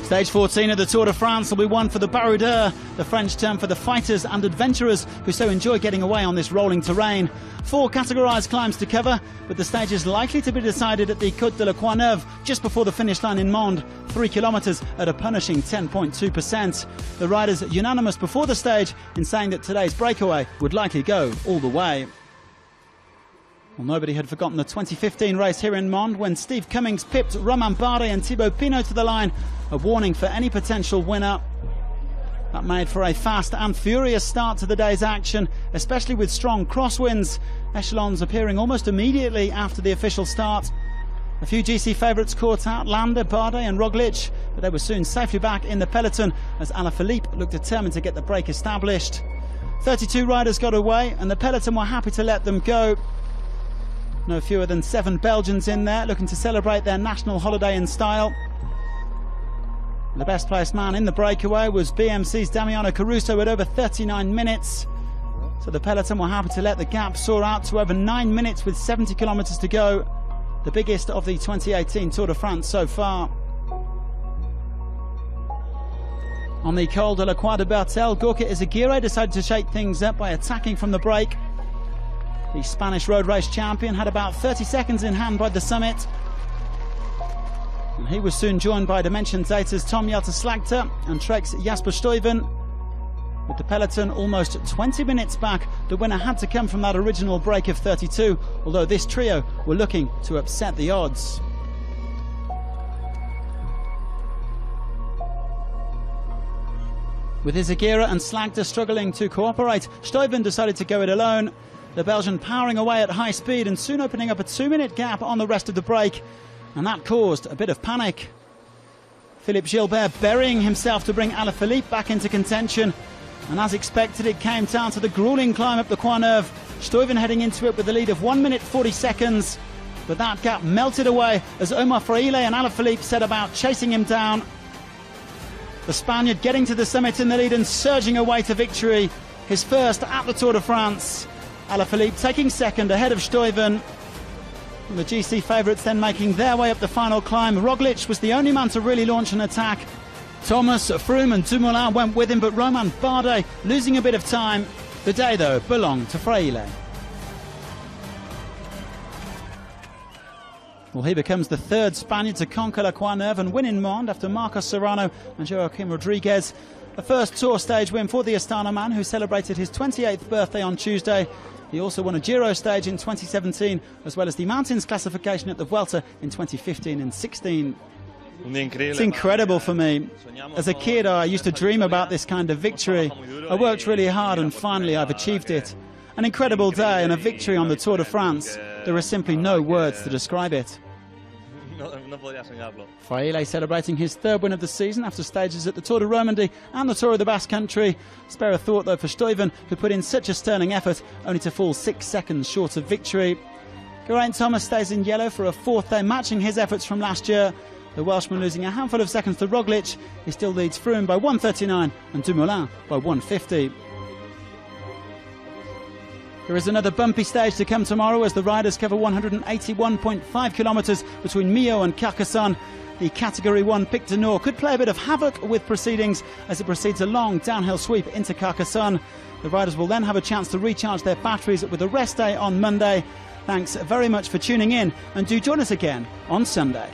Stage 14 of the Tour de France will be one for the baroudeurs, the French term for the fighters and adventurers who so enjoy getting away on this rolling terrain. 4 categorised climbs to cover, with the stages likely to be decided at the Côte de la Courneuve just before the finish line in Mende, 3 kilometres at a punishing 10.2%. The riders unanimous before the stage in saying that today's breakaway would likely go all the way. Well, nobody had forgotten the 2015 race here in Mende when Steve Cummings pipped Romain Bardet and Thibaut Pinot to the line, a warning for any potential winner. That made for a fast and furious start to the day's action, especially with strong crosswinds, echelons appearing almost immediately after the official start. A few GC favourites caught out, Landa, Bardet and Roglic, but they were soon safely back in the peloton as Alaphilippe looked determined to get the break established. 32 riders got away and the peloton were happy to let them go. No fewer than 7 Belgians in there looking to celebrate their national holiday in style. The best placed man in the breakaway was BMC's Damiano Caruso at over 39 minutes. So the peloton were happy to let the gap soar out to over 9 minutes with 70 kilometres to go, the biggest of the 2018 Tour de France so far. On the Col de la Croix de Bertel, Gorka Izagirre decided to shake things up by attacking from the break. The Spanish road race champion had about 30 seconds in hand by the summit. And he was soon joined by Dimension Data's Tom Jelte-Slagter and Trek's Jasper Stuyven. With the peloton almost 20 minutes back, the winner had to come from that original break of 32, although this trio were looking to upset the odds. With Izagirre and Slagter struggling to cooperate, Stuyven decided to go it alone. The Belgian powering away at high speed and soon opening up a 2-minute gap on the rest of the break, and that caused a bit of panic. Philippe Gilbert burying himself to bring Alaphilippe back into contention, and as expected it came down to the gruelling climb up the Courneuve. Stuyven heading into it with a lead of 1 minute 40 seconds, but that gap melted away as Omar Fraile and Alaphilippe set about chasing him down. The Spaniard getting to the summit in the lead and surging away to victory, his first at the Tour de France. Alaphilippe taking second ahead of Stuyven. And the GC favourites then making their way up the final climb. Roglic was the only man to really launch an attack. Thomas, Froome and Dumoulin went with him, but Romain Bardet losing a bit of time. The day, though, belonged to Fraile. Well, he becomes the 3rd Spaniard to conquer La Courneuve and win in Mende after Marcos Serrano and Joaquim Rodriguez. A first Tour stage win for the Astana man, who celebrated his 28th birthday on Tuesday. He also won a Giro stage in 2017, as well as the mountains classification at the Vuelta in 2015 and 16. It's incredible for me. As a kid, I used to dream about this kind of victory. I worked really hard and finally I've achieved it. An incredible day and a victory on the Tour de France. There are simply no words to describe it. Fraile celebrating his 3rd win of the season after stages at the Tour de Romandie and the Tour of the Basque Country. Spare a thought though for Stuyven, who put in such a sterling effort, only to fall 6 seconds short of victory. Geraint Thomas stays in yellow for a 4th day, matching his efforts from last year. The Welshman losing a handful of seconds to Roglic. He still leads Froome by 1:39 and Dumoulin by 1:50. There is another bumpy stage to come tomorrow as the riders cover 181.5 kilometres between Millau and Carcassonne. The Category 1 Pic du Nord could play a bit of havoc with proceedings as it proceeds a long downhill sweep into Carcassonne. The riders will then have a chance to recharge their batteries with a rest day on Monday. Thanks very much for tuning in, and do join us again on Sunday.